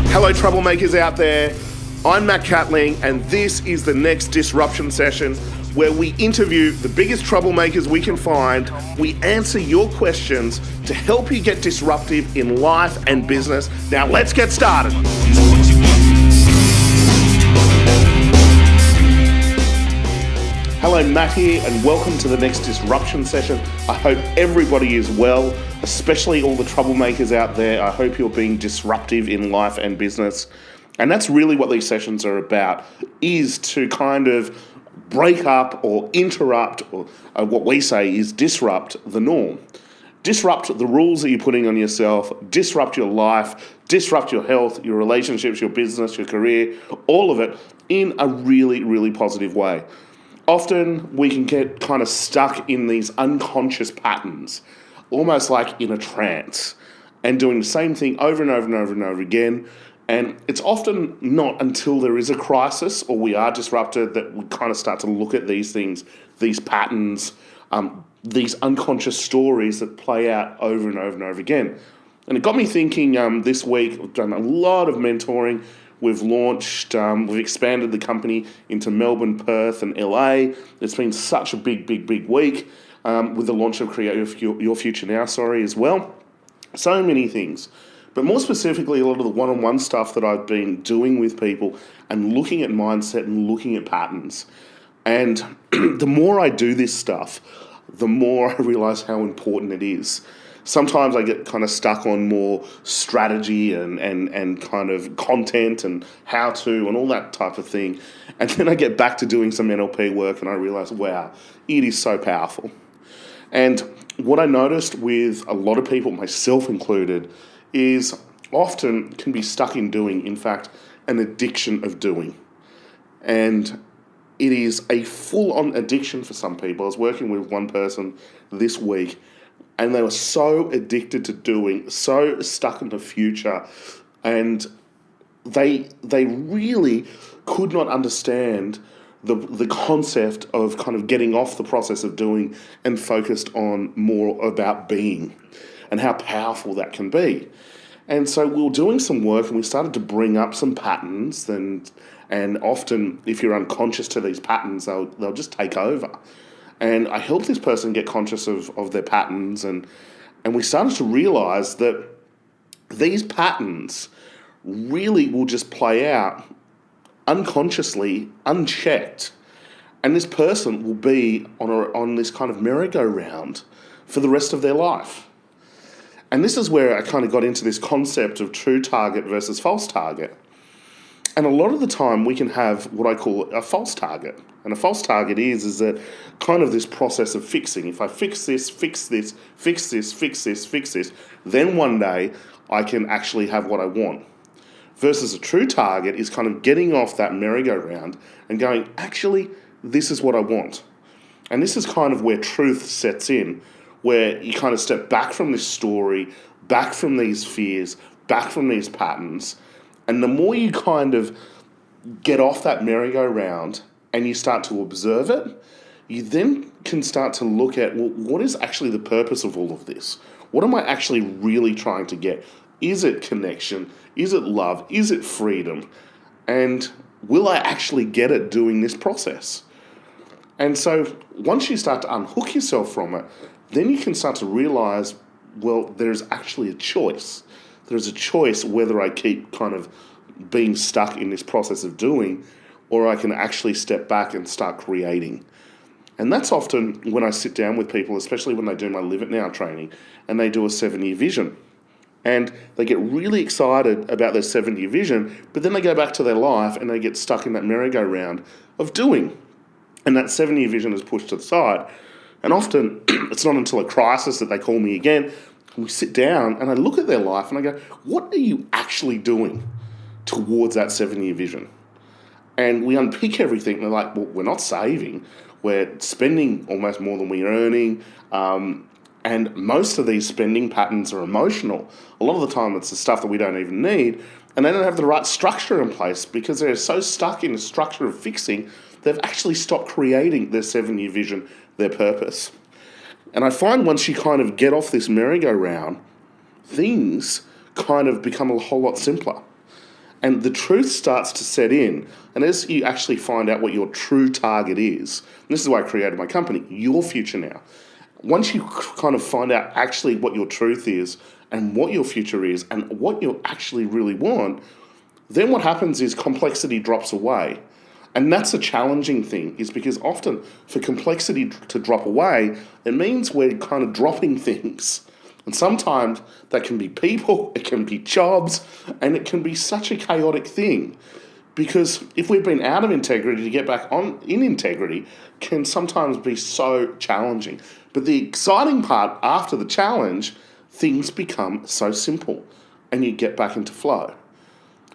Hello, troublemakers out there. I'm Matt Catling, and this is the next disruption session where we interview the biggest troublemakers we can find. We answer your questions to help you get disruptive in life and business. Now, let's get started. Hello, Matt here, and welcome to the next disruption session. I hope everybody is well, especially all the troublemakers out there. I hope you're being disruptive in life and business. And that's really what these sessions are about, is to kind of break up or interrupt, or what we say is disrupt the norm. Disrupt the rules that you're putting on yourself, disrupt your life, disrupt your health, your relationships, your business, your career, all of it in a really, really positive way. Often we can get kind of stuck in these unconscious patterns, almost like in a trance, and doing the same thing over and over and over and over again. And it's often not until there is a crisis or we are disrupted that we kind of start to look at these things, these patterns, these unconscious stories that play out over and over and over again. And it got me thinking this week. I've done a lot of mentoring. We've launched, we've expanded the company into Melbourne, Perth, and LA. It's been such a big week with the launch of Create Your Future Now, as well. So many things. But more specifically, a lot of the one-on-one stuff that I've been doing with people and looking at mindset and looking at patterns. And the more I do this stuff, the more I realize how important it is. Sometimes I get kind of stuck on more strategy and kind of content and how to and all that type of thing. And then I get back to doing some NLP work and I realize, wow, it is so powerful. And what I noticed with a lot of people, myself included, is often can be stuck in doing, in fact, an addiction of doing. And it is a full-on addiction for some people. I was working with one person this week, and they were so addicted to doing, so stuck in the future, and they really could not understand the concept of kind of getting off the process of doing and focused on more about being and how powerful that can be. And so we were doing some work and we started to bring up some patterns, and often if you're unconscious to these patterns, they'll just take over. And I helped this person get conscious of their patterns, and we started to realize that these patterns really will just play out unconsciously, unchecked, and this person will be on this kind of merry-go-round for the rest of their life. And this is where I kind of got into this concept of true target versus false target. And a lot of the time we can have what I call a false target. And a false target is that kind of this process of fixing. If I fix this, then one day I can actually have what I want. Versus a true target is kind of getting off that merry-go-round and going, actually, this is what I want. And this is kind of where truth sets in, where you kind of step back from this story, back from these fears, back from these patterns. And the more you kind of get off that merry-go-round and you start to observe it, you then can start to look at, well, what is actually the purpose of all of this? What am I actually really trying to get? Is it connection? Is it love? Is it freedom? And will I actually get it doing this process? And so once you start to unhook yourself from it, then you can start to realize, well, there's actually a choice. There's a choice whether I keep kind of being stuck in this process of doing, or I can actually step back and start creating. And that's often when I sit down with people, especially when they do my Live It Now training, and they do a 7-year vision. And they get really excited about their 7-year vision, but then they go back to their life and they get stuck in that merry-go-round of doing. And that 7-year vision is pushed to the side. And often it's not until a crisis that they call me again, and we sit down and I look at their life and I go, what are you actually doing towards that 7-year vision? And we unpick everything and they're like, well, we're not saving. We're spending almost more than we're earning. And most of these spending patterns are emotional. A lot of the time it's the stuff that we don't even need, and they don't have the right structure in place because they're so stuck in the structure of fixing, they've actually stopped creating their 7-year vision, their purpose. And I find once you kind of get off this merry-go-round, things kind of become a whole lot simpler. And the truth starts to set in. And as you actually find out what your true target is, and this is why I created my company, Your Future Now. Once you kind of find out actually what your truth is and what your future is and what you actually really want, then what happens is complexity drops away. And that's a challenging thing, is because often for complexity to drop away, it means we're kind of dropping things. And sometimes that can be people, it can be jobs, and it can be such a chaotic thing. Because if we've been out of integrity, to get back on in integrity can sometimes be so challenging. But the exciting part after the challenge, things become so simple and you get back into flow.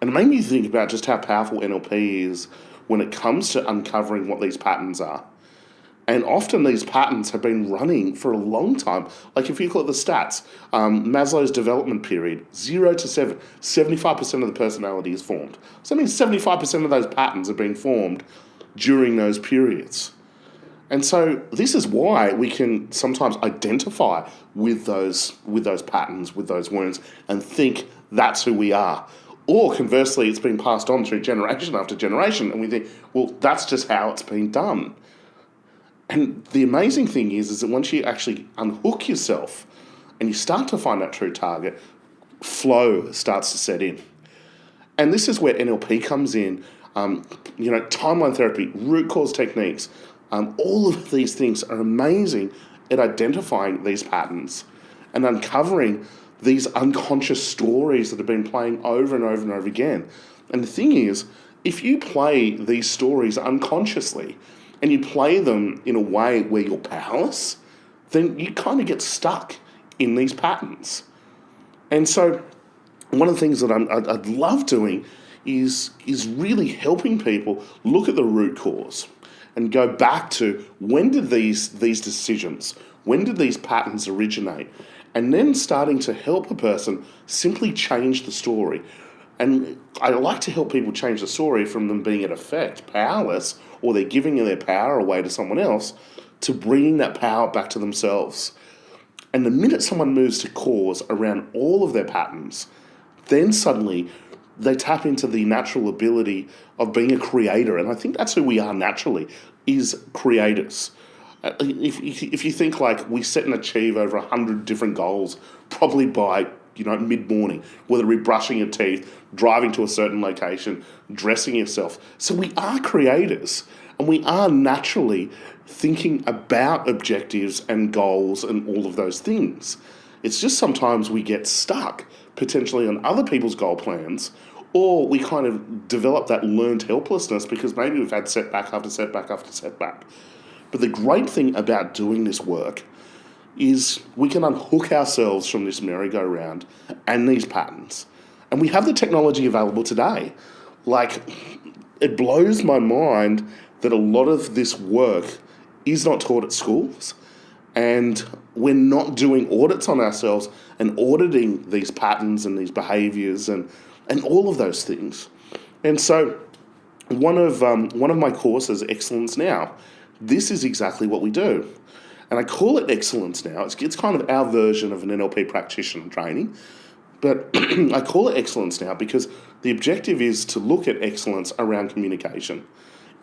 And it made me think about just how powerful NLP is when it comes to uncovering what these patterns are. And often these patterns have been running for a long time. Like if you look at the stats, Maslow's development period, 0 to 7, 75% of the personality is formed. So that means 75% of those patterns have been formed during those periods. And so this is why we can sometimes identify with those patterns, with those wounds, and think that's who we are. Or conversely, it's been passed on through generation after generation, and we think, well, that's just how it's been done. And the amazing thing is that once you actually unhook yourself and you start to find that true target, flow starts to set in. And this is where NLP comes in, timeline therapy, root cause techniques, all of these things are amazing at identifying these patterns and uncovering these unconscious stories that have been playing over and over and over again. And the thing is, if you play these stories unconsciously and you play them in a way where you're powerless, then you kind of get stuck in these patterns. And so one of the things that I'd love doing is really helping people look at the root cause and go back to when did these decisions, when did these patterns originate, and then starting to help a person simply change the story. And I like to help people change the story from them being in effect powerless, or they're giving their power away to someone else, to bringing that power back to themselves. And the minute someone moves to cause around all of their patterns, then suddenly they tap into the natural ability of being a creator. And I think that's who we are naturally, is creators. If you think like we set and achieve over 100 different goals, probably by mid-morning, whether it be brushing your teeth, driving to a certain location, dressing yourself. So we are creators, and we are naturally thinking about objectives and goals and all of those things. It's just sometimes we get stuck potentially on other people's goal plans, or we kind of develop that learned helplessness because maybe we've had setback after setback after setback. But the great thing about doing this work is we can unhook ourselves from this merry-go-round and these patterns. And we have the technology available today. Like, it blows my mind that a lot of this work is not taught at schools, and we're not doing audits on ourselves and auditing these patterns and these behaviors and all of those things. And so one of my courses, Excellence Now, this is exactly what we do. And I call it Excellence Now. It's kind of our version of an NLP practitioner training. But I call it Excellence Now because the objective is to look at excellence around communication.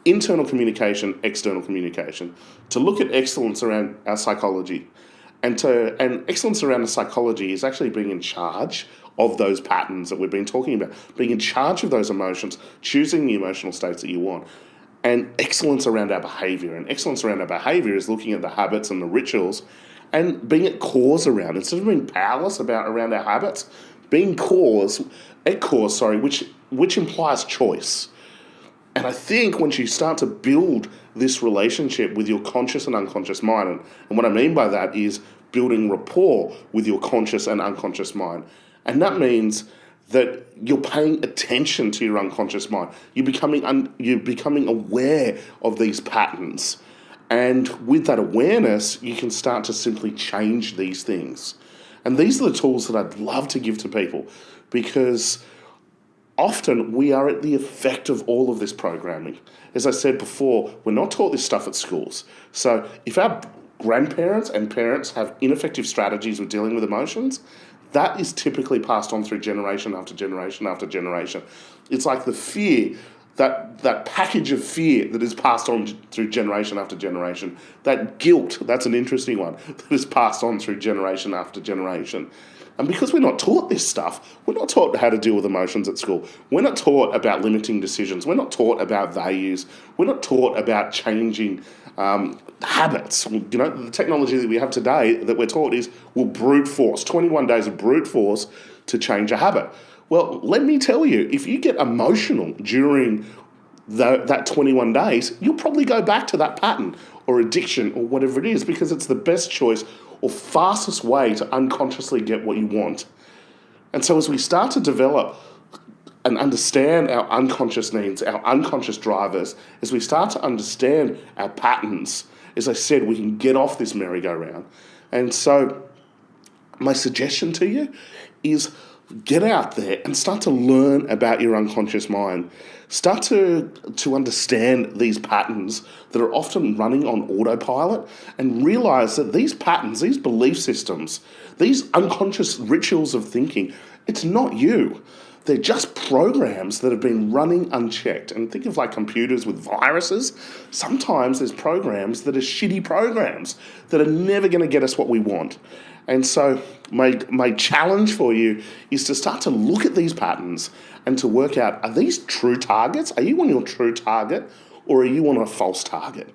Internal communication, external communication. To look at excellence around our psychology. And excellence around the psychology is actually being in charge of those patterns that we've been talking about. Being in charge of those emotions, choosing the emotional states that you want. And excellence around our behavior. And excellence around our behavior is looking at the habits and the rituals and being at cause around. Instead of being powerless around our habits, being at cause, which implies choice. And I think once you start to build this relationship with your conscious and unconscious mind, and what I mean by that is building rapport with your conscious and unconscious mind. And that means that you're paying attention to your unconscious mind. You're becoming aware of these patterns. And with that awareness, you can start to simply change these things. And these are the tools that I'd love to give to people, because often we are at the effect of all of this programming. As I said before, we're not taught this stuff at schools. So if our grandparents and parents have ineffective strategies with dealing with emotions, that is typically passed on through generation after generation after generation. It's like the fear, that package of fear that is passed on through generation after generation. That guilt, that's an interesting one, that is passed on through generation after generation. And because we're not taught this stuff, we're not taught how to deal with emotions at school. We're not taught about limiting decisions. We're not taught about values. We're not taught about changing habits. The technology that we have today that we're taught is, we'll brute force, 21 days of brute force to change a habit. Well, let me tell you, if you get emotional during that 21 days, you'll probably go back to that pattern or addiction or whatever it is, because it's the best choice or fastest way to unconsciously get what you want. And so as we start to develop and understand our unconscious needs, our unconscious drivers, as we start to understand our patterns, as I said, we can get off this merry-go-round. And so my suggestion to you is, get out there and start to learn about your unconscious mind. Start to understand these patterns that are often running on autopilot, and realize that these patterns, these belief systems, these unconscious rituals of thinking, it's not you. They're just programs that have been running unchecked. And think of like computers with viruses. Sometimes there's programs that are shitty programs that are never going to get us what we want. And so my challenge for you is to start to look at these patterns and to work out, are these true targets? Are you on your true target, or are you on a false target?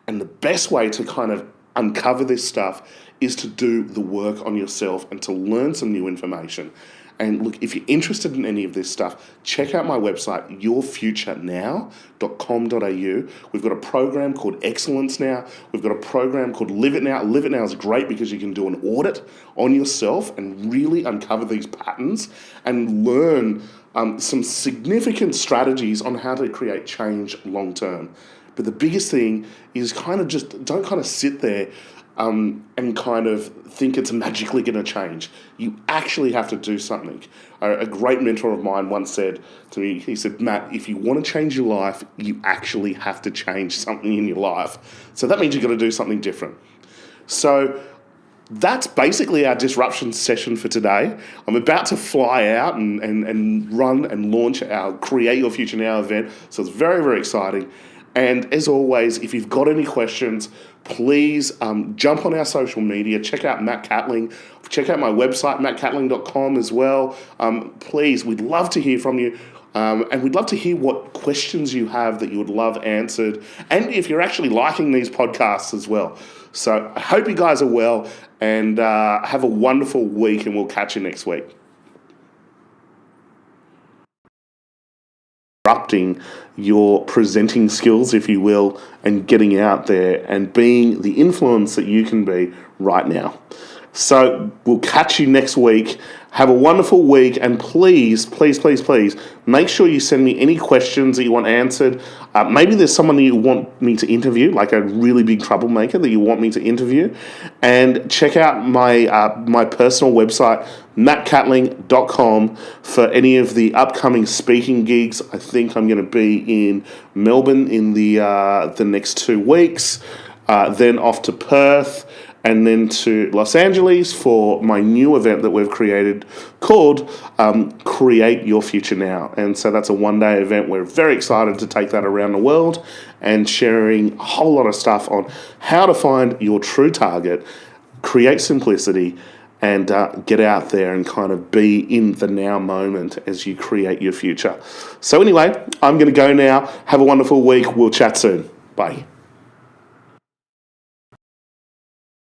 And the best way to kind of uncover this stuff is to do the work on yourself and to learn some new information. And look, if you're interested in any of this stuff, check out my website, yourfuturenow.com.au. We've got a program called Excellence Now. We've got a program called Live It Now. Live It Now is great because you can do an audit on yourself and really uncover these patterns and learn some significant strategies on how to create change long term. But the biggest thing is don't kind of sit there and kind of think it's magically going to change. You actually have to do something. A great mentor of mine once said to me, he said, Matt, if you want to change your life, you actually have to change something in your life. So that means you've got to do something different. So that's basically our disruption session for today. I'm about to fly out and run and launch our Create Your Future Now event. So it's very, very exciting. And as always, if you've got any questions, please jump on our social media. Check out Matt Catling. Check out my website, mattcatling.com as well. Please, we'd love to hear from you. And we'd love to hear what questions you have that you would love answered. And if you're actually liking these podcasts as well. So I hope you guys are well, and have a wonderful week, and we'll catch you next week. Disrupting your presenting skills, if you will, and getting out there and being the influence that you can be right now. So we'll catch you next week. Have a wonderful week, and please, please, please, please make sure you send me any questions that you want answered. Maybe there's someone that you want me to interview, like a really big troublemaker that you want me to interview. And check out my personal website, mattcatling.com, for any of the upcoming speaking gigs. I think I'm going to be in Melbourne in the next 2 weeks, then off to Perth, and then to Los Angeles for my new event that we've created called Create Your Future Now. And so that's a one-day event. We're very excited to take that around the world and sharing a whole lot of stuff on how to find your true target, create simplicity, and get out there and kind of be in the now moment as you create your future. So anyway, I'm going to go now. Have a wonderful week. We'll chat soon. Bye.